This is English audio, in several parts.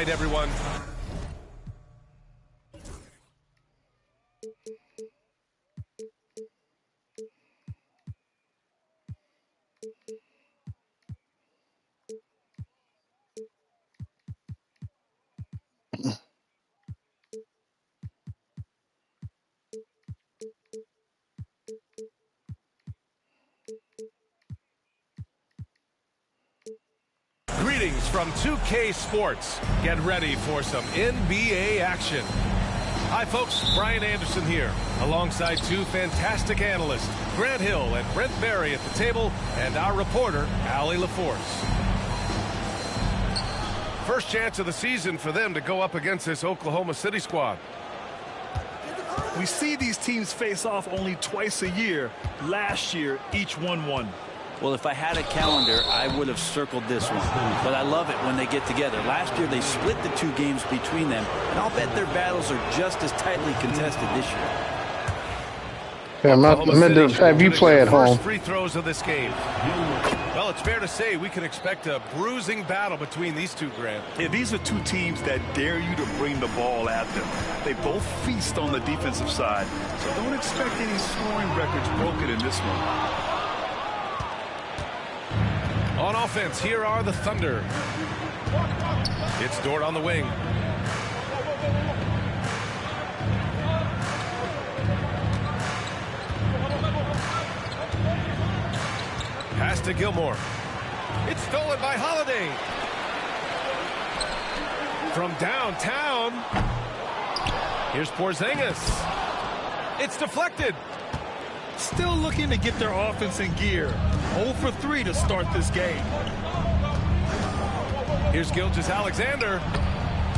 night, everyone. Greetings from 2K Sports. Get ready for some NBA action. Hi, folks. Brian Anderson here, alongside two fantastic analysts, Grant Hill and Brent Barry at the table, and our reporter, Allie LaForce. First chance of the season for them to go up against this Oklahoma City squad. We see these teams face off only twice a year. Last year, each won. Well, if I had a calendar, I would have circled this one. But I love it when they get together. Last year, they split the two games between them, and I'll bet their battles are just as tightly contested this year. Yeah, I'm meant to have you play at home. Free throws of this game. Well, it's fair to say we can expect a bruising battle between these two, Grant. Yeah, these are two teams that dare you to bring the ball at them. They both feast on the defensive side, so don't expect any scoring records broken in this one. On offense, here are the Thunder. It's Dort on the wing. Pass to Gilmore. It's stolen by Holiday. From downtown. Here's Porzingis. It's deflected. Still looking to get their offense in gear. 0 for 3 to start this game. Here's Gilgeous-Alexander.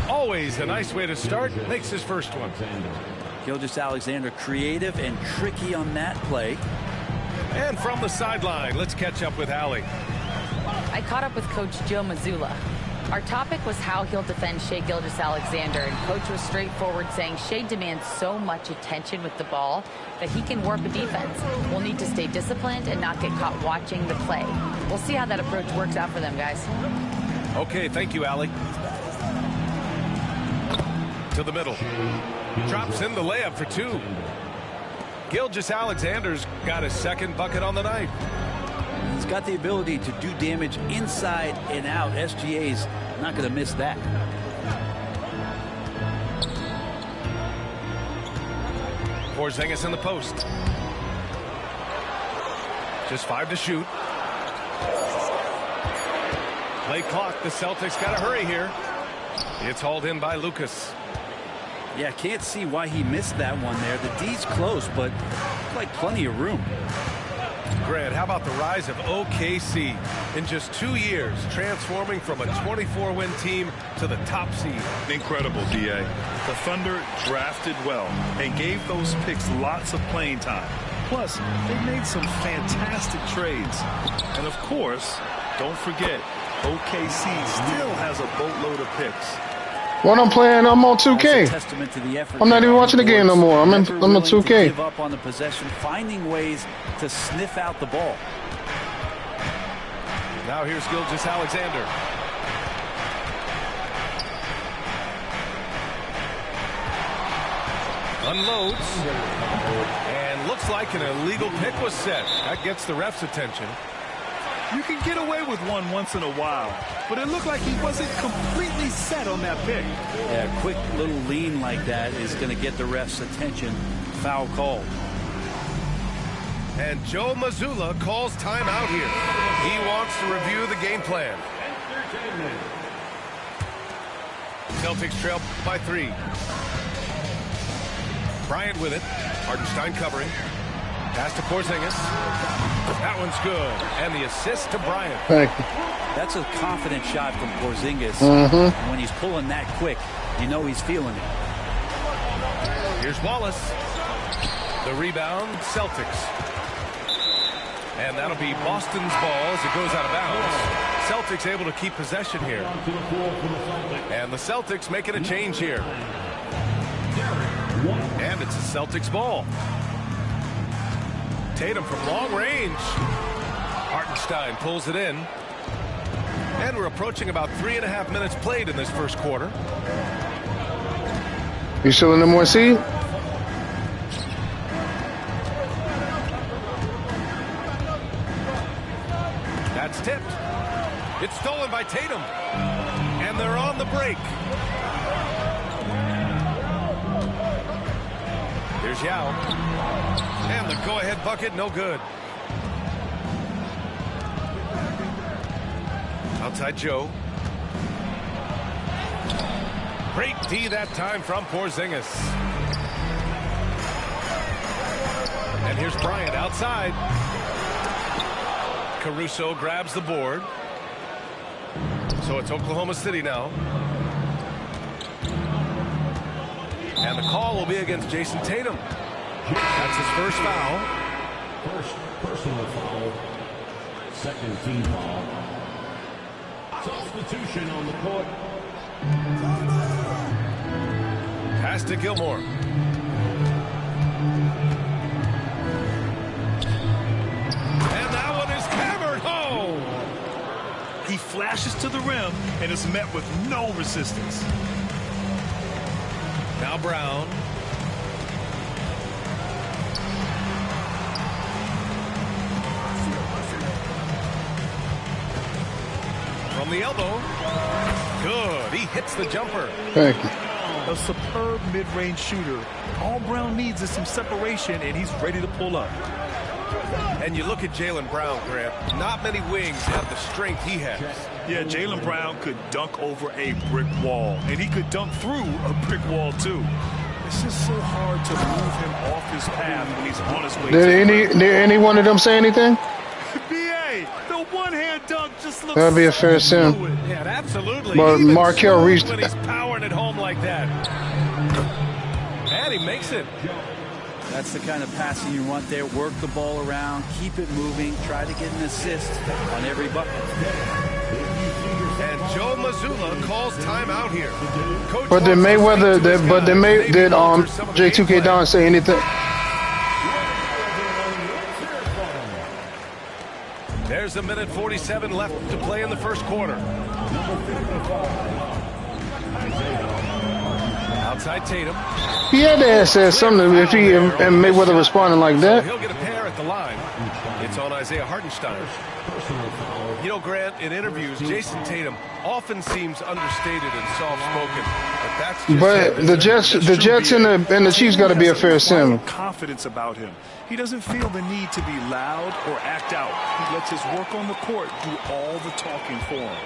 Always a nice way to start. Makes his first one. Gilgeous-Alexander creative and tricky on that play. And from the sideline, let's catch up with Allie. I caught up with Coach Joe Mazzulla. Our topic was how he'll defend Shai Gilgeous-Alexander, and Coach was straightforward, saying Shai demands so much attention with the ball that he can warp a defense. We'll need to stay disciplined and not get caught watching the play. We'll see how that approach works out for them, guys. Okay, thank you, Allie. To the middle. Drops in the layup for two. Gilgeous-Alexander's got his second bucket on the night. He's got the ability to do damage inside and out. SGA's not going to miss that. Porzingis in the post. Just 5 to shoot. Play clock. The Celtics got to hurry here. It's hauled in by Lucas. Yeah, can't see why he missed that one there. The D's close, but like plenty of room. Grant, how about the rise of OKC in just 2 years, transforming from a 24-win team to the top seed? Incredible, D.A. The Thunder drafted well and gave those picks lots of playing time. Plus, they made some fantastic trades. And of course, don't forget, OKC still has a boatload of picks. When I'm playing, I'm on 2K. I'm not even watching the game no more. I'm on 2K. Give up on the possession, finding ways to sniff out the ball. Now here's Gilgeous-Alexander. Unloads. And looks like an illegal pick was set. That gets the ref's attention. You can get away with one once in a while, but it looked like he wasn't completely set on that pick. Yeah, a quick little lean like that is going to get the ref's attention. Foul called. And Joe Mazzulla calls timeout here. He wants to review the game plan. Celtics trail by 3. Bryant with it. Hartenstein covering. Pass to Porzingis. That one's good. And the assist to Bryant. That's a confident shot from Porzingis. When he's pulling that quick, you know he's feeling it. Here's Wallace. The rebound, Celtics. And that'll be Boston's ball as it goes out of bounds. Celtics able to keep possession here. And the Celtics making a change here. And it's a Celtics ball. Tatum from long range. Hartenstein pulls it in. And we're approaching about 3.5 minutes played in this first quarter. You still in the more seed? That's tipped. It's stolen by Tatum. And they're on the break. Here's Yao. And the go-ahead bucket, no good. Outside Joe. Great D that time from Porzingis. And here's Bryant outside. Caruso grabs the board. So it's Oklahoma City now. And the call will be against Jason Tatum. That's his first foul. First personal foul. Second team foul. Substitution on the court. Pass to Gilmore. And that one is hammered home. He flashes to the rim and is met with no resistance. Now Brown. From the elbow. Good. He hits the jumper. Thank you. A superb mid-range shooter. All Brown needs is some separation, and he's ready to pull up. And you look at Jaylen Brown, Grant. Not many wings have the strength he has. Yeah, Jaylen Brown could dunk over a brick wall, and he could dunk through a brick wall, too. It's just so hard to move him off his path when he's on his way. Did any one of them say anything? BA, the one-hand dunk just looks That'd be a fair sim. Yeah, absolutely. But Even Markelle smooth reached when he's powering it home like that. And he makes it. That's the kind of passing you want there. Work the ball around, keep it moving, try to get an assist on every bucket. And Joe Mazzulla calls timeout here. Coach But did Mayweather, did J2K Don say anything? There's 1:47 left to play in the first quarter. Outside Tatum. He had to have said something if he and Mayweather responding like So that. he'll get a pair at the line. It's on Isaiah Hartenstein. You know, Grant, in interviews, Jason Tatum often seems understated and soft-spoken, but that's just But him. the Jets and the Chiefs got to be a fair sim. Confidence about him. He doesn't feel the need to be loud or act out. He lets his work on the court do all the talking for him.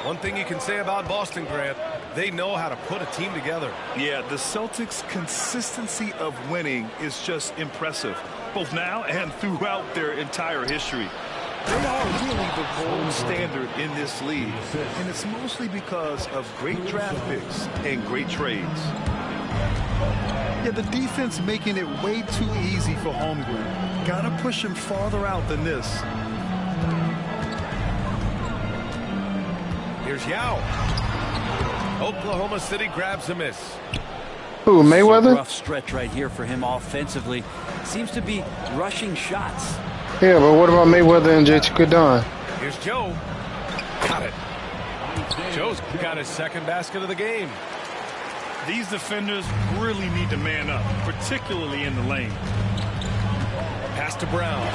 One thing you can say about Boston, Grant, they know how to put a team together. Yeah, the Celtics' consistency of winning is just impressive, both now and throughout their entire history. They are really the gold standard in this league, and it's mostly because of great draft picks and great trades. Yeah, the defense making it way too easy for Holmgren. Gotta push him farther out than this. Here's Yao. Oklahoma City grabs a miss. Who, Mayweather? Rough stretch right here for him offensively. Seems to be rushing shots. Yeah, but what about Mayweather and J2K Don? Here's Joe. Got it. Joe's got his second basket of the game. These defenders really need to man up, particularly in the lane. Pass to Brown.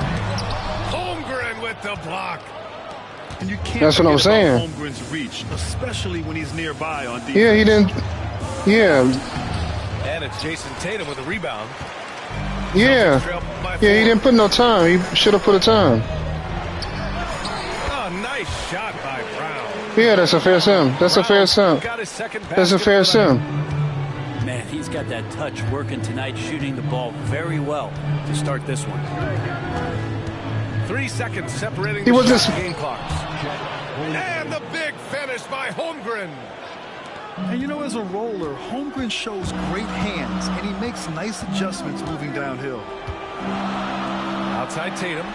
Holmgren with the block. And you can't That's what I'm forget about saying. Holmgren's reach, especially when he's nearby on defense. Yeah, he didn't. Yeah, And it's Jason Tatum with a rebound. yeah. Trail by Yeah, he four. didn't put no time. He should have put a time. Oh, nice shot by Brown. Yeah, that's a fair sim. That's a fair sim. Got his second That's a basket fair of the night. sim. Man, he's got that touch working tonight, shooting the ball very well to start this one. 3 seconds separating He the was shot just- game clocks. And the big finish by Holmgren. And you know, as a roller, Holmgren shows great hands, and he makes nice adjustments moving downhill. Outside Tatum.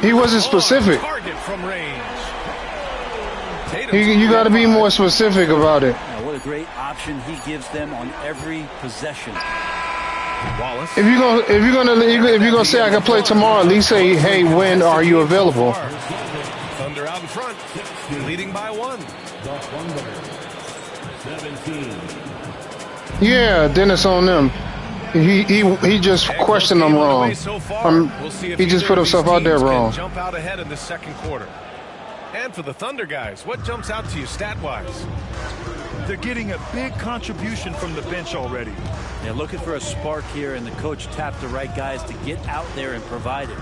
He wasn't Oh, specific. target from range. Tatum's You got to be more specific about it. Now, what a great option he gives them on every possession. Wallace. If you're gonna say I can play tomorrow, at least say, hey, when are you available? Thunder out in front, leading by 1. The Thunder, 17. Yeah, then it's on them. He just questioned them wrong. He just put himself out there wrong. Jump out ahead in the second quarter. And for the Thunder guys, what jumps out to you stat-wise? They're getting a big contribution from the bench already. They're looking for a spark here, and the coach tapped the right guys to get out there and provide it.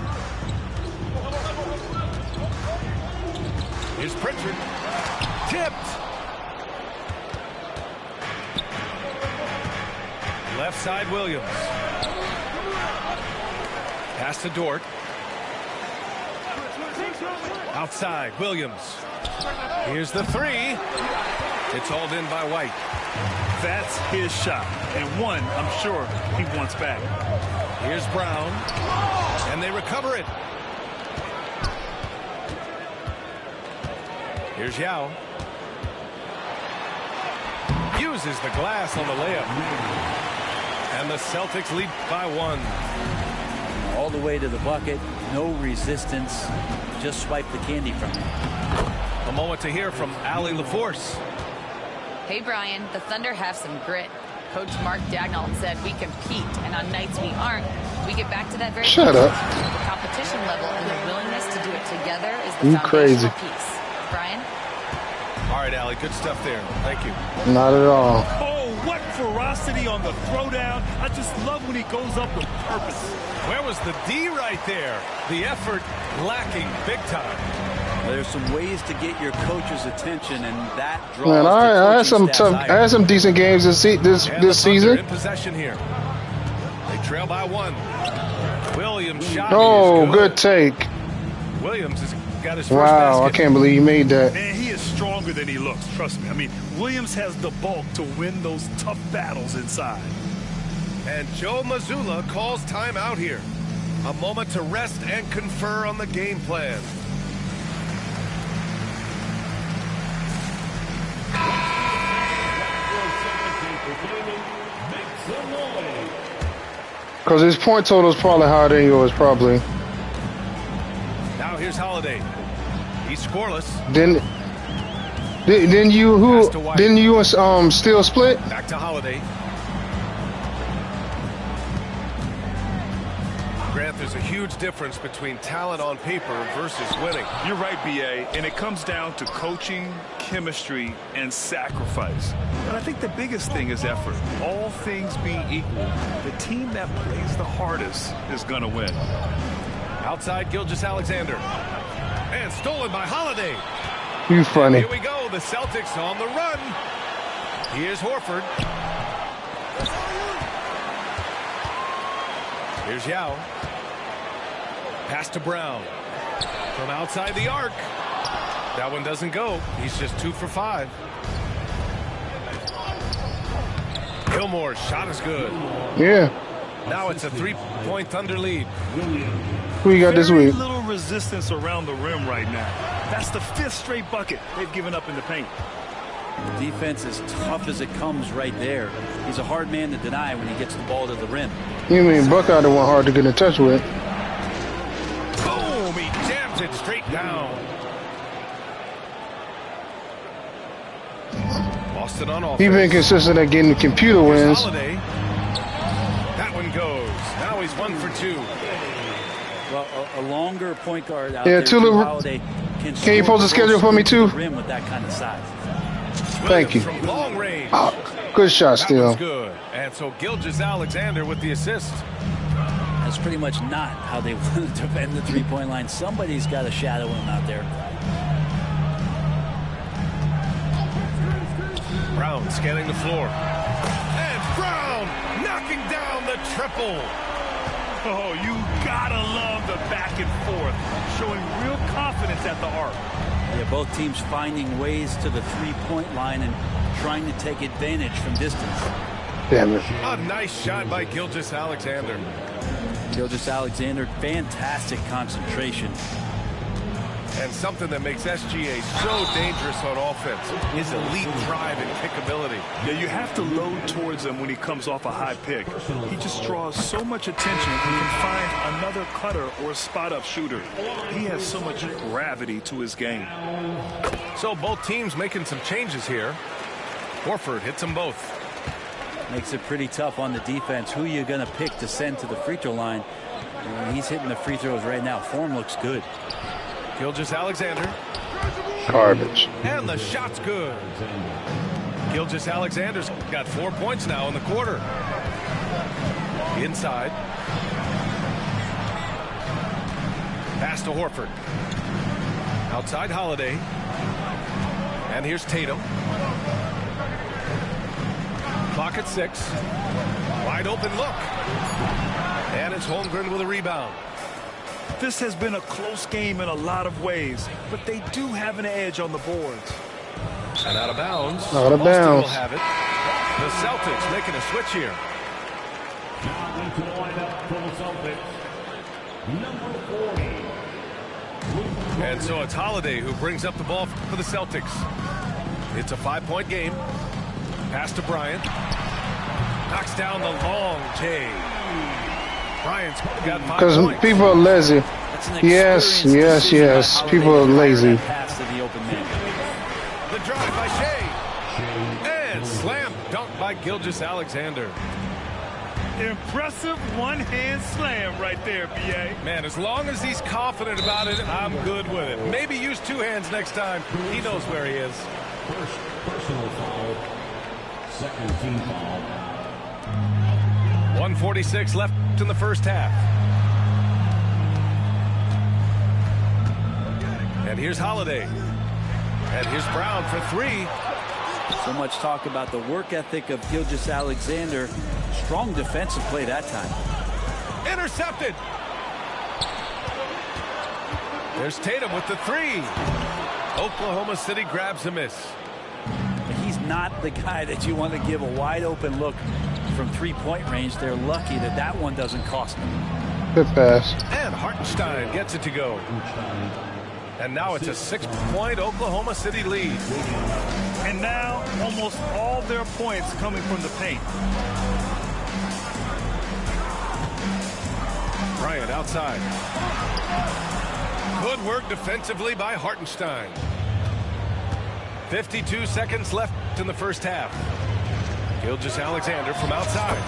Here's Pritchard. Tipped. Left side, Williams. Pass to Dort. Outside, Williams. Here's the 3. It's hauled in by White. That's his shot, and one I'm sure he wants back. Here's Brown, and they recover it. Here's Yao. Uses the glass on the layup. And the Celtics lead by 1. All the way to the bucket, no resistance, just swipe the candy from him. A moment to hear from Allie LaForce. Hey, Brian, the Thunder have some grit. Coach Mark Dagnall said we compete, and on nights we aren't, we get back to that very Shut up. The competition level and the willingness to do it together is the You foundational crazy. piece. Brian? All right, Allie, good stuff there. Thank you. Not at all. Oh, what ferocity on the throwdown. I just love when he goes up with purpose. Where was the D right there? The effort lacking big time. There's some ways to get your coach's attention, and that draws Man, the I had some coaching tough, staff's I had some decent games this And the Thunder season. in possession here. They trail by 1. Williams shot. Oh, is good take. Williams has got his first Wow, I basket. can't believe you made that. Man, he is stronger than he looks, trust me. I mean, Williams has the bulk to win those tough battles inside. And Joe Mazzulla calls timeout here. A moment to rest and confer on the game plan. Because his point total is probably higher than yours, probably. Now here's Holiday. He's scoreless. Then you Pass to White. didn't you still split? Back to Holiday. Grant, there's a huge difference between talent on paper versus winning. You're right, B.A., and it comes down to coaching, chemistry, and sacrifice. But I think the biggest thing is effort. All things being equal, the team that plays the hardest is going to win. Outside, Gilgeous-Alexander. And stolen by Holiday. You funny. Here we go. The Celtics on the run. Here's Horford. Here's Yao. Pass to Brown. From outside the arc. That one doesn't go. He's just 2 for 5. Gilmore's shot is good. Yeah. Now it's a 3-point Thunder lead. Who you got this Very week? little resistance around the rim right now. That's the 5th straight bucket they've given up in the paint. The defense is tough as it comes right there. He's a hard man to deny when he gets the ball to the rim. You mean Buckeye the one hard to get in touch with? Boom! He jams it straight down. Boston on offense. He been consistent at getting the computer Here's wins. Holiday. That one goes. Now he's 1 for 2. Well, a longer point guard out Yeah, there, Tulu, Jrue Holiday, can you score post a schedule for me, too? the rim with that kind of size. Thank you. From long range. Oh, good shot That still. one's good. And so Gilgeous-Alexander with the assist. That's pretty much not how they want to defend the three-point line. Somebody's got to shadow him out there. Brown scanning the floor. And Brown knocking down the triple. Oh, you gotta love the back and forth, showing real confidence at the arc. Yeah, both teams finding ways to the three-point line and trying to take advantage from distance. Damn it. A nice shot by Gilgeous-Alexander. Gilgeous-Alexander, fantastic concentration. And something that makes SGA so dangerous on offense is elite drive and kickability. Yeah, you have to load towards him when he comes off a high pick. He just draws so much attention and can find another cutter or a spot-up shooter. He has so much gravity to his game. So both teams making some changes here. Horford hits them both. Makes it pretty tough on the defense. Who you're going to pick to send to the free throw line? He's hitting the free throws right now. Form looks good. Gilgeous-Alexander. Garbage. And the shot's good. Gilgeous-Alexander's got 4 points now in the quarter. Inside. Pass to Horford. Outside Holiday. And here's Tatum. Clock at 6. Wide open look. And it's Holmgren with a rebound. This has been a close game in a lot of ways, but they do have an edge on the boards. And out of bounds. Out of bounds. Will have it. The Celtics making a switch here. Now into the lineup for the Celtics, number 40. And so it's Holiday who brings up the ball for the Celtics. It's a 5-point game. Pass to Bryant. Knocks down the long J. Bryant's got 5 Because points. people are lazy. Yes. People are lazy. Pass to the open man. The drive by Shea. And slam dunk by Gilgeous-Alexander. Impressive one-hand slam right there, B.A. Man, as long as he's confident about it, I'm good with it. Maybe use 2 hands next time. He knows where he is. First personal foul. Second team foul. 1:46 left in the first half. And here's Holiday. And here's Brown for 3. So much talk about the work ethic of Gilgeous-Alexander. Strong defensive play that time. Intercepted. There's Tatum with the 3. Oklahoma City grabs a miss. He's not the guy that you want to give a wide open look from 3-point range. They're lucky that that one doesn't cost them. Good pass. And Hartenstein gets it to go. And now it's a 6-point Oklahoma City lead. And now almost all their points coming from the paint. Bryant outside. Good work defensively by Hartenstein. 52 seconds left in the first half. Gilgeous-Alexander from outside.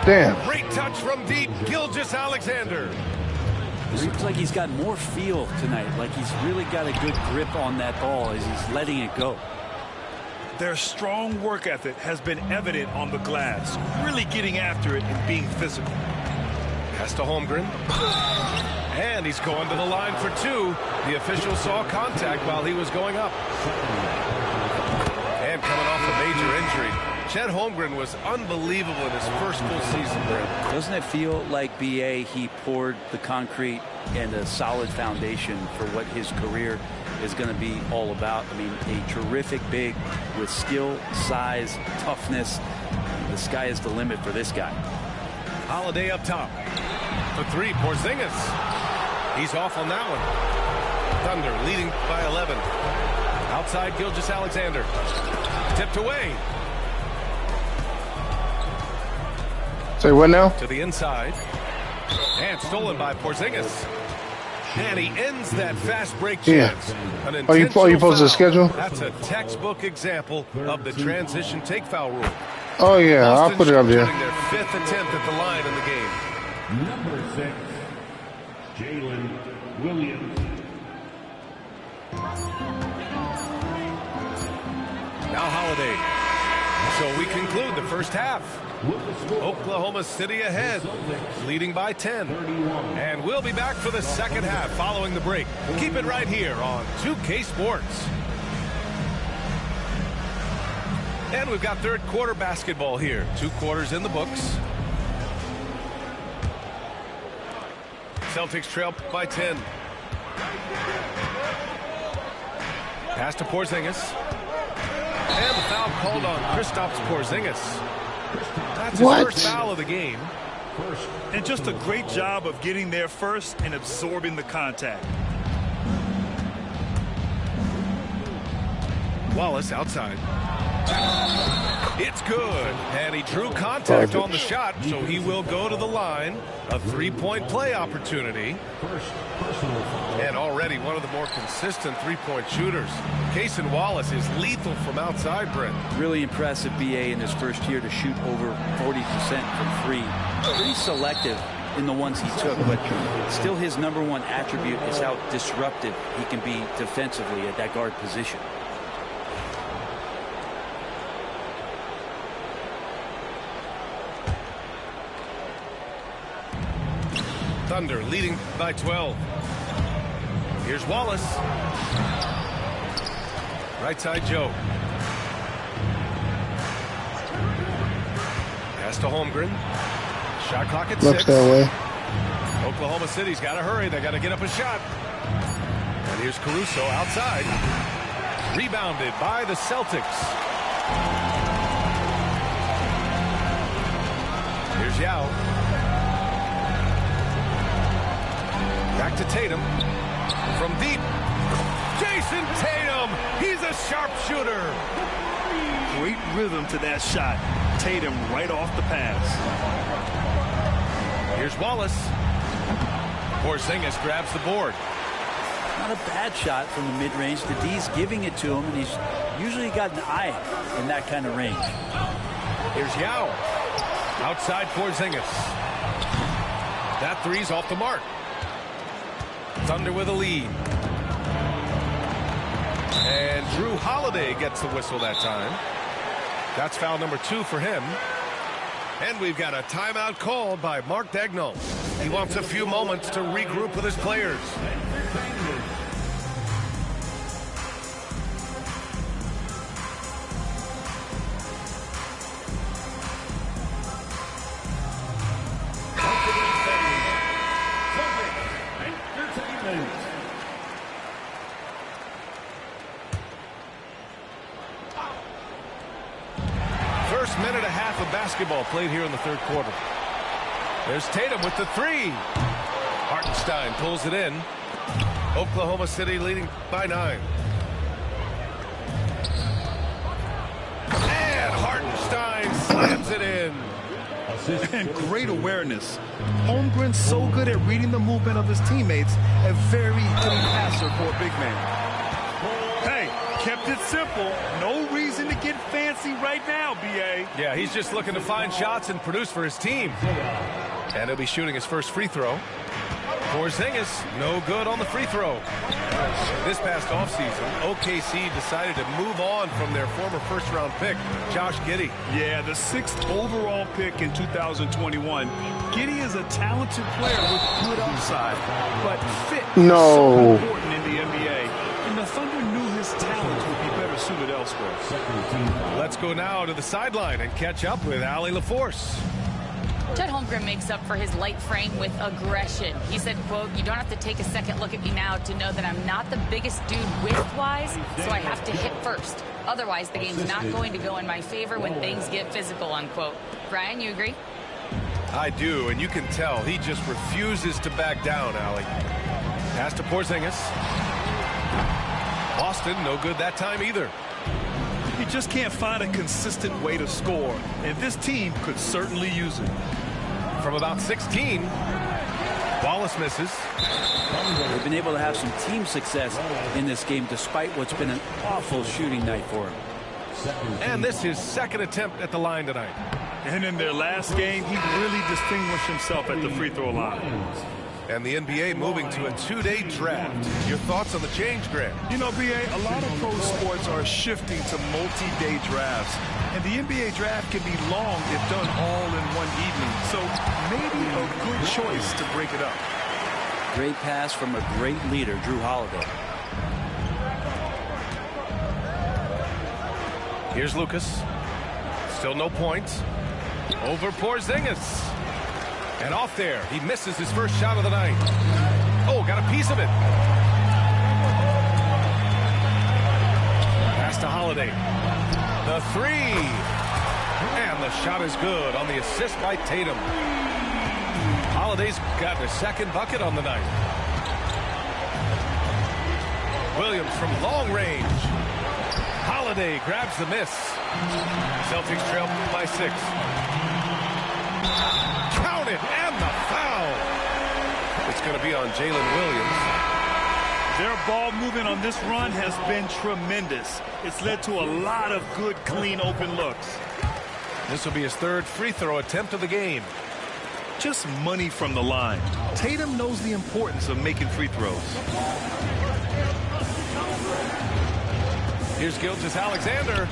Damn. Great touch from deep. Gilgeous-Alexander. Seems like he's got more feel tonight. Like he's really got a good grip on that ball as he's letting it go. Their strong work ethic has been evident on the glass. Really getting after it and being physical. Pass to Holmgren. And he's going to the line for 2. The official saw contact while he was going up. And coming off a major injury, Chet Holmgren was unbelievable in his first full season. Doesn't it feel like B.A. he poured the concrete and a solid foundation for what his career is going to be all about? I mean, a terrific big with skill, size, toughness. The sky is the limit for this guy. Holiday up top. For 3, Porzingis. He's off on that one. Thunder leading by 11. Outside Gilgeous-Alexander. Tipped away. Say what now? To the inside. And stolen by Porzingis. And he ends that fast break chance. Yeah. Are you posted the schedule? That's a textbook example of the transition take foul rule. Oh, yeah. I'll put it up there. Their 5th attempt at the line in the game. Number 6, Jalen Williams. Now Holiday. So we conclude the first half. Oklahoma City ahead, leading by 10. And we'll be back for the second half following the break. Keep it right here on 2K Sports. And we've got third quarter basketball here. 2 quarters in the books. Celtics trail by 10. Pass to Porzingis. And the foul called on Kristaps Porzingis. That's his first foul of the game. And just a great job of getting there first and absorbing the contact. Wallace outside. It's good. And he drew contact on the shot, so he will go to the line. A three-point play opportunity. And already one of the more consistent three-point shooters. Cason Wallace is lethal from outside, Brent. Really impressive BA in his first year to shoot over 40% from three. Pretty selective in the ones he took, but still his number one attribute is how disruptive he can be defensively at that guard position. Thunder leading by 12. Here's Wallace. Right side Joe. Pass to Holmgren. Shot clock at 6. Looks that way. Oklahoma City's got to hurry. They got to get up a shot. And here's Caruso outside. Rebounded by the Celtics. Here's Yao. Back to Tatum. From deep. Jason Tatum. He's a sharpshooter. Great rhythm to that shot. Tatum right off the pass. Here's Wallace. Porzingis grabs the board. Not a bad shot from the mid-range. The D's giving it to him, and he's usually got an eye in that kind of range. Here's Yao. Outside Porzingis. That three's off the mark. Thunder with a lead. And Drew Holiday gets the whistle that time. That's foul number 2 for him. And we've got a timeout called by Mark Daigneault. He wants a few moments to regroup with his players. First minute and a half of basketball played here in the third quarter. There's Tatum with the three. Hartenstein pulls it in. Oklahoma City leading by 9. And Hartenstein slams it in. And great awareness. Holmgren's so good at reading the movement of his teammates. A very heavy passer for a big man. Hey, kept it simple. No reason to get fancy right now, B.A. Yeah, he's just looking to find shots and produce for his team. And he'll be shooting his first free throw. Porzingis, no good on the free throw. This past offseason, OKC decided to move on from their former first-round pick, Josh Giddey. Yeah, the 6th overall pick in 2021. Giddey is a talented player with good upside, but fit is so important in the NBA. And the Thunder knew his talent would be better suited elsewhere. Let's go now to the sideline and catch up with Allie LaForce. Chet Holmgren makes up for his light frame with aggression. He said, quote, "You don't have to take a second look at me now to know that I'm not the biggest dude width-wise, so I have to hit first. Otherwise, the game's not going to go in my favor when things get physical," unquote. Brian, you agree? I do, and you can tell he just refuses to back down, Allie. Pass to Porzingis. Boston, no good that time either. You just can't find a consistent way to score, and this team could certainly use it. From about 16, Wallace misses. They've been able to have some team success in this game despite what's been an awful shooting night for him. And this is his second attempt at the line tonight. And in their last game, he really distinguished himself at the free throw line. And the NBA moving to a 2-day draft. Your thoughts on the change, Grant? You know, B.A., a lot of pro sports are shifting to multi-day drafts. And the NBA draft can be long if done all in one evening. So maybe a good choice to break it up. Great pass from a great leader, Drew Holiday. Here's Lucas. Still no points. Over Porzingis. And off there, he misses his first shot of the night. Oh, got a piece of it. Pass to Holiday. The three. And the shot is good on the assist by Tatum. Holiday's got a second bucket on the night. Williams from long range. Holiday grabs the miss. Celtics trail by 6. Count it, and the foul. It's going to be on Jalen Williams. Their ball movement on this run has been tremendous. It's led to a lot of good, clean, open looks. This will be his 3rd free throw attempt of the game. Just money from the line. Tatum knows the importance of making free throws. Here's Gilgeous-Alexander.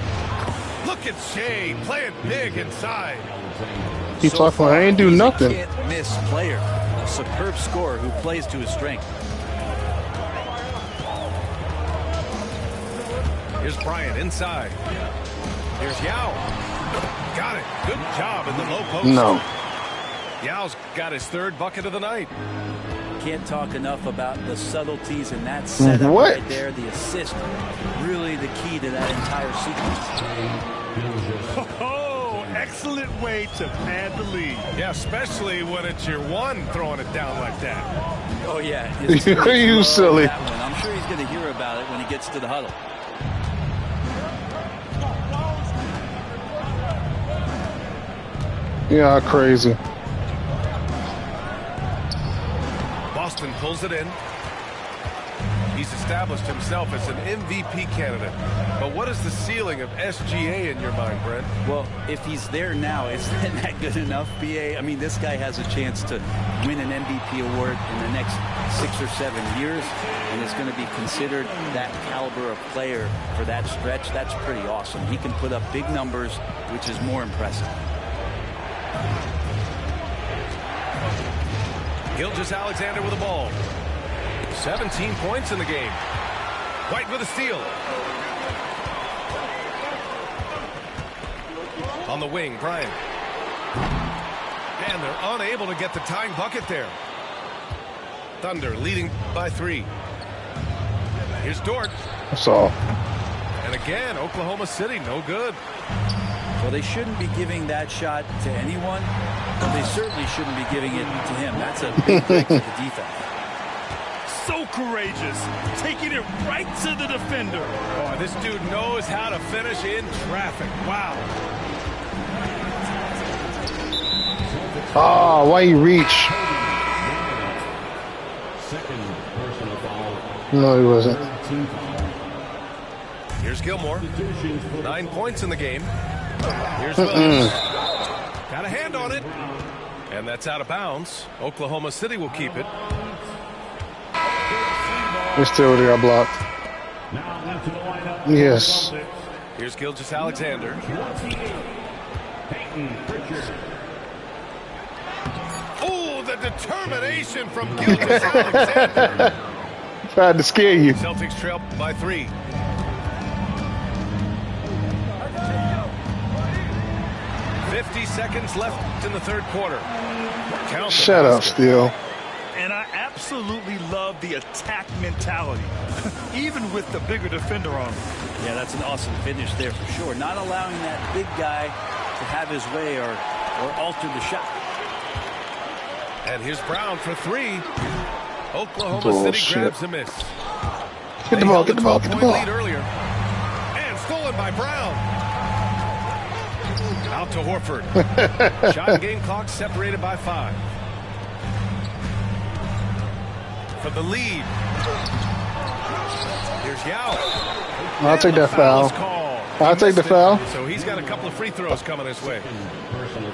Look at Shea playing big inside. He's talking, I ain't do nothing. Can't miss player. A superb scorer who plays to his strength. Here's Bryant inside. Here's Yao. Got it. Good job in the low post. No. Yao's got his 3rd bucket of the night. Can't talk enough about the subtleties in that setup right there. The assist, really the key to that entire sequence. Oh, excellent way to pad the lead. Yeah, especially when it's your one throwing it down like that. Oh, yeah. You silly. I'm sure he's going to hear about it when he gets to the huddle. Yeah, crazy. Boston pulls it in. He's established himself as an MVP candidate. But what is the ceiling of SGA in your mind, Brent? Well, if he's there now, isn't that good enough, BA? I mean, this guy has a chance to win an MVP award in the next 6 or 7 years, and is going to be considered that caliber of player for that stretch. That's pretty awesome. He can put up big numbers, which is more impressive. Gilgeous-Alexander with the ball. 17 points in the game. White with a steal. On the wing, Bryant. And they're unable to get the tying bucket there. Thunder leading by 3. Here's Dort. That's all. And again, Oklahoma City, no good. Well, they shouldn't be giving that shot to anyone, but they certainly shouldn't be giving it to him. That's a big break for the defense. So courageous, taking it right to the defender. Boy, this dude knows how to finish in traffic. Wow. Ah, why you reach? No, he wasn't. Here's Gilmore. 9 points in the game. Here's Williams. Got a hand on it. And that's out of bounds. Oklahoma City will keep it. He still got blocked. Yes. Here's Gilgeous-Alexander. Oh, the determination from Gilgeous-Alexander. Tried to scare you. Celtics trail by 3. Seconds left in the 3rd quarter. Shut up, Steele. And I absolutely love the attack mentality, even with the bigger defender on him. Yeah, that's an awesome finish there for sure. Not allowing that big guy to have his way or alter the shot. And here's Brown for 3. Oklahoma City grabs a miss. Get the ball, get the ball, get the ball. Lead earlier. And stolen by Brown. Out to Horford. Shot and game clock separated by 5. For the lead. Here's Yao. I'll take that foul. I'll take the foul. So he's got a couple of free throws coming his way.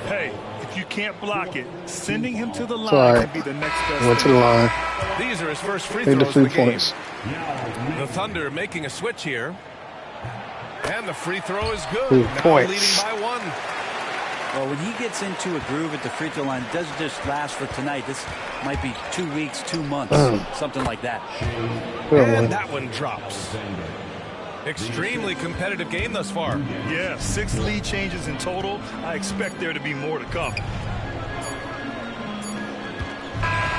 Hey, if you can't block it, sending him to the line can be the next best. Went to the line. These are his first free throws of the game. The Thunder making a switch here. And the free throw is good. 2 now points. leading by 1. Well, when he gets into a groove at the free throw line, it doesn't just last for tonight. This might be 2 weeks, 2 months, something like that. And that one drops. Extremely competitive game thus far. Yeah, 6 lead changes in total. I expect there to be more to come.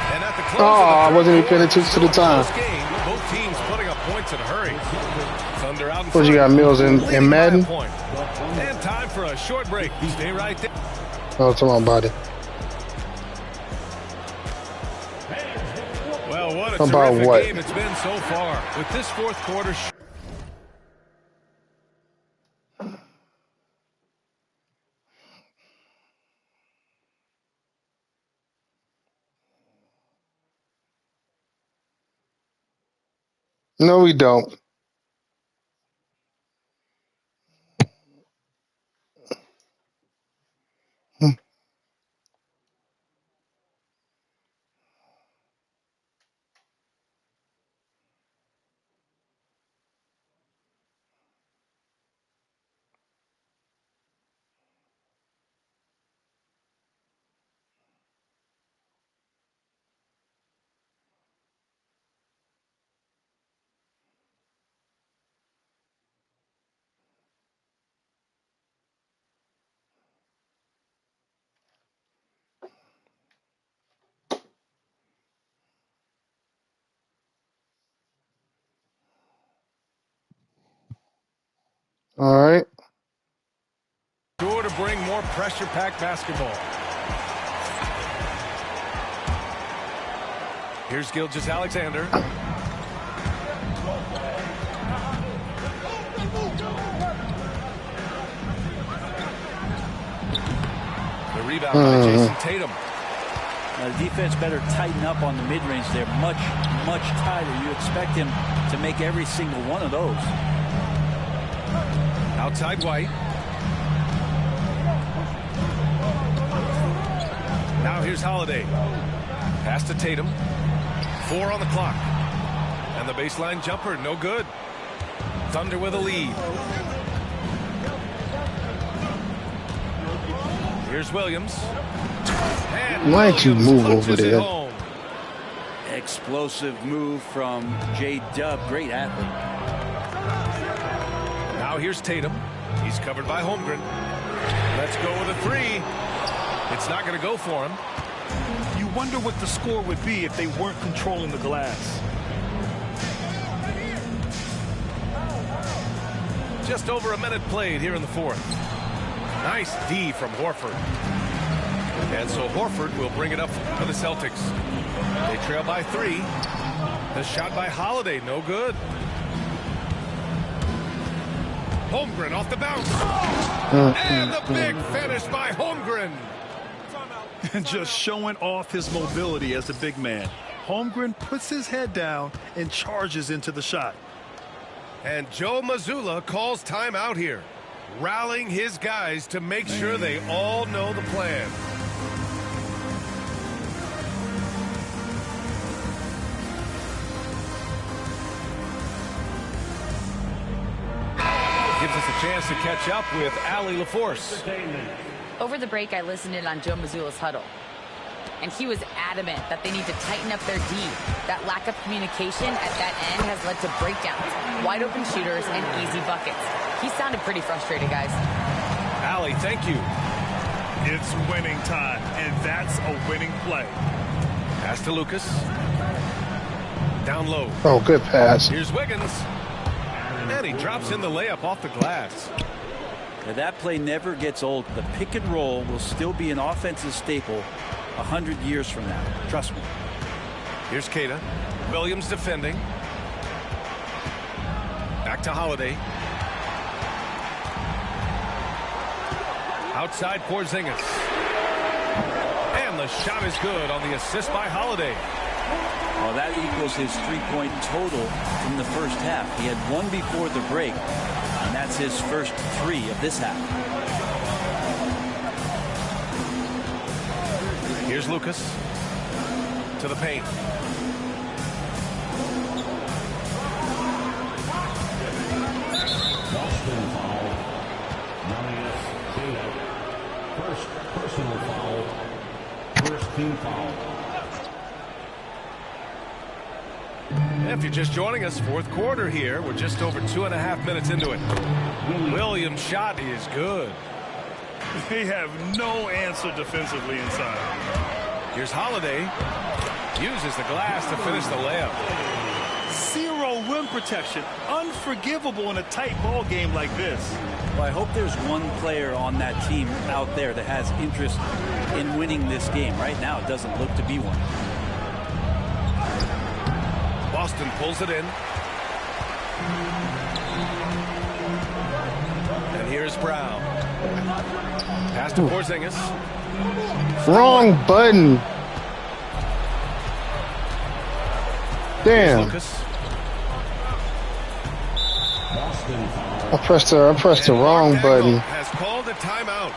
And at the close I wasn't even paying attention to the time. Game, both teams putting up points in a hurry. Thunder out in What you got, Mills in Madden? And time for a short break. Stay right there. Oh, it's on my body. Well, what a About terrific what? game it's been so far. With this 4th quarter. No, we don't. All right. Sure to bring more pressure-packed basketball. Here's Gilgeous-Alexander. The rebound by Jason Tatum. The defense better tighten up on the mid-range there. Much, much tighter. You expect him to make every single one of those. Outside White. Now here's Holiday. Pass to Tatum. 4 on the clock. And the baseline jumper, no good. Thunder with a lead. Here's Williams. And why don't you move over there? Explosive move from J-Dub. Great athlete. Now here's Tatum. He's covered by Holmgren. Let's go with a 3. It's not going to go for him. You wonder what the score would be if they weren't controlling the glass. Just over a minute played here in the fourth. Nice D from Horford. And so Horford will bring it up for the Celtics. They trail by 3. The shot by Holiday, no good. Holmgren off the bounce. And the big finish by Holmgren. Just showing off his mobility as a big man. Holmgren puts his head down and charges into the shot. And Joe Mazzulla calls timeout here, rallying his guys to make sure they all know the plan. Gives us a chance to catch up with Allie LaForce. Over the break, I listened in on Joe Mazzulla's huddle, and he was adamant that they need to tighten up their D. That lack of communication at that end has led to breakdowns, wide open shooters, and easy buckets. He sounded pretty frustrated, guys. Allie, thank you. It's winning time, and that's a winning play. Pass to Lucas. Down low. Oh, good pass. Here's Wiggins. And he drops in the layup off the glass. Now that play never gets old. The pick and roll will still be an offensive staple 100 years from now. Trust me. Here's Queta. Williams defending. Back to Holiday. Outside Porzingis. And the shot is good on the assist by Holiday. Well, that equals his three-point total from the first half. He had 1 before the break, and that's his first 3 of this half. Here's Lucas to the paint. Boston foul. Marius Queta. First personal foul. First team foul. If you're just joining us, fourth quarter here. We're just over 2.5 minutes into it. Williams' shot is good. They have no answer defensively inside. Here's Holiday. Uses the glass to finish the layup. 0 rim protection. Unforgivable in a tight ball game like this. Well, I hope there's one player on that team out there that has interest in winning this game. Right now, it doesn't look to be one. Boston pulls it in. And here's Brown. Pass to Porzingis. Wrong button. Damn. Lucas. I pressed the wrong button. Has called a timeout.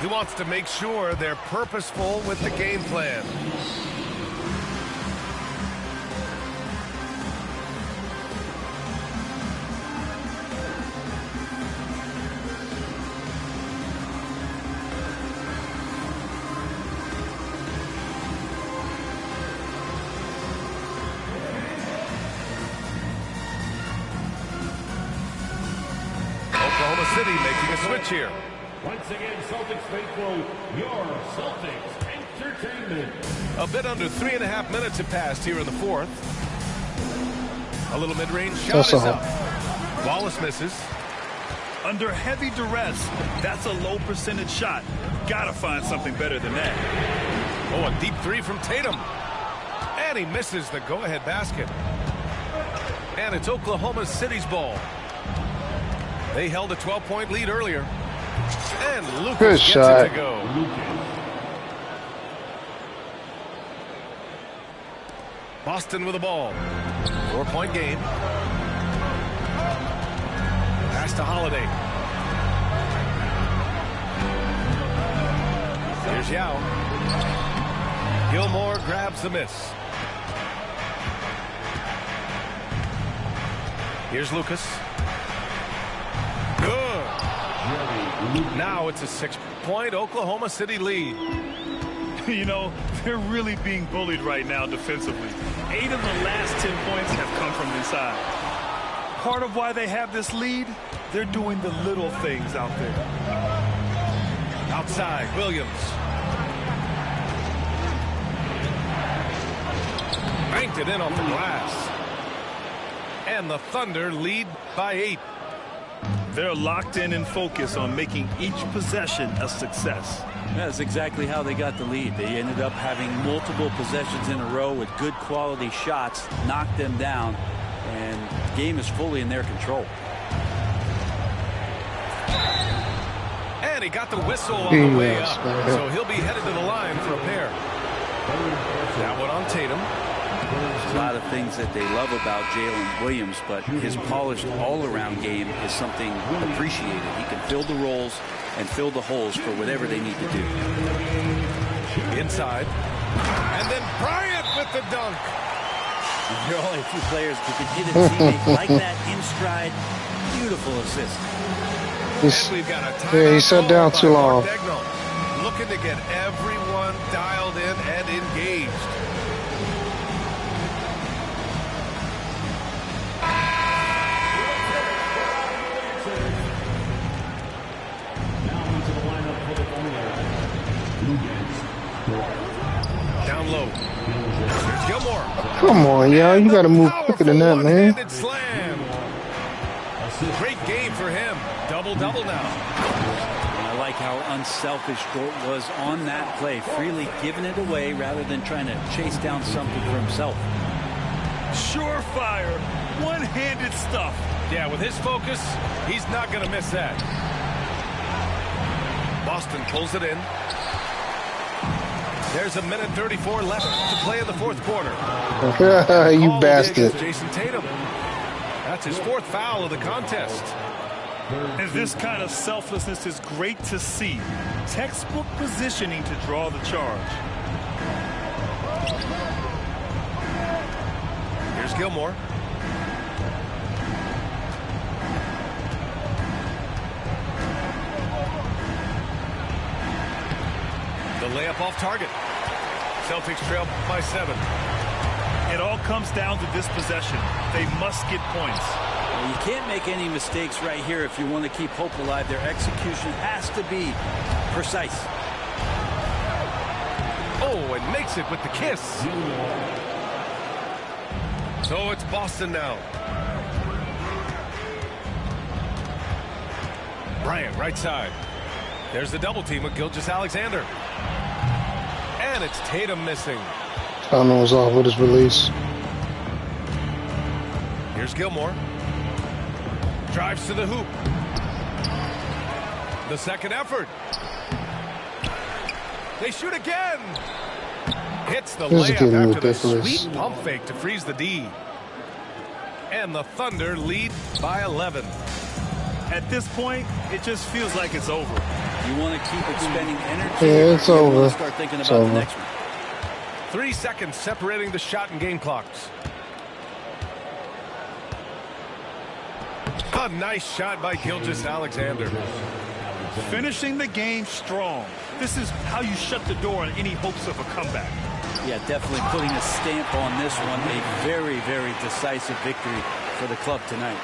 He wants to make sure they're purposeful with the game plan. Oklahoma City making a switch here. Once again, Celtics faithful, your Celtics Entertainment. A bit under 3.5 minutes have passed here in the fourth. A little mid-range shot is up. Wallace misses. Under heavy duress, that's a low percentage shot. Gotta find something better than that. Oh, a deep three from Tatum. And he misses the go-ahead basket. And it's Oklahoma City's ball. They held a 12-point lead earlier. And Lucas gets it to go. Boston with the ball. 4-point game. Pass to Holiday. Here's Yao. Gilmore grabs the miss. Here's Lucas. Good. Now it's a 6-point Oklahoma City lead. You know, they're really being bullied right now defensively. 8 of the last 10 points have come from inside. Part of why they have this lead, they're doing the little things out there. Outside, Williams. Banked it in off the glass. And the Thunder lead by 8. They're locked in and focused on making each possession a success. That's exactly how they got the lead. They ended up having multiple possessions in a row with good quality shots, knocked them down, and the game is fully in their control. And he got the whistle on the way up, so he'll be headed to the line for a pair. That one on Tatum. There's a lot of things that they love about Jalen Williams, but his polished all-around game is something appreciated. He can fill the roles and fill the holes for whatever they need to do. Inside. And then Bryant with the dunk. There are only a few players who can hit a teammate like that in stride. Beautiful assist. We've got a he sat down too long. Looking to get everyone dialed in and engaged. Down low. Here's Gilmore. Come on, y'all. You got to move quicker than that, man. Slam. Great game for him. Double-double now. And I like how unselfish Dort was on that play, freely giving it away rather than trying to chase down something for himself. Surefire, one-handed stuff. Yeah, with his focus, he's not going to miss that. Boston pulls it in. There's 1:34 left to play in the fourth quarter. You bastard. Jason Tatum. That's his 4th foul of the contest. And this kind of selflessness is great to see. Textbook positioning to draw the charge. Here's Gilmore. The layup off target. Celtics trail by 7. It all comes down to this possession. They must get points. Well, you can't make any mistakes right here if you want to keep hope alive. Their execution has to be precise. Oh, and makes it with the kiss. So it's Boston now. Bryant, right side. There's the double team with Gilgeous-Alexander. And it's Tatum missing. Tunnel was off with his release. Here's Gilmore. Drives to the hoop. The second effort. They shoot again. Hits the layup after the sweet pump fake to freeze the D. And the Thunder lead by 11. At this point, it just feels like it's over. You want to keep expending energy. Yeah, it's over. Start thinking It's about over. the next one. 3 seconds separating the shot and game clocks. A nice shot by Gilgeous-Alexander. Finishing the game strong. This is how you shut the door on any hopes of a comeback. Yeah, definitely putting a stamp on this one. A very, very decisive victory for the club tonight.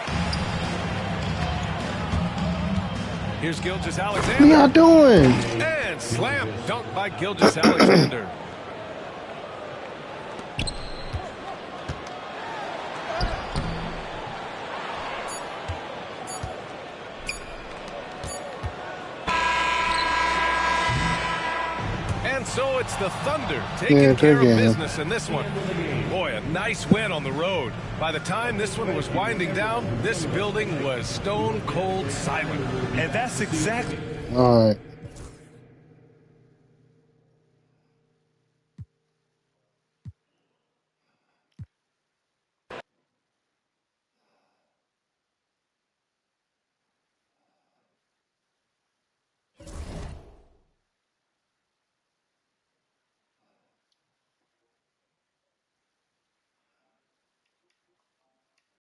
Here's What Gilgeous-Alexander. y'all doing? And slam dunk by Gilgeous-Alexander. And so it's the Thunder taking care of business in this one. Boy, a nice win on the road. By the time this one was winding down, this building was stone cold silent. And that's exactly All right.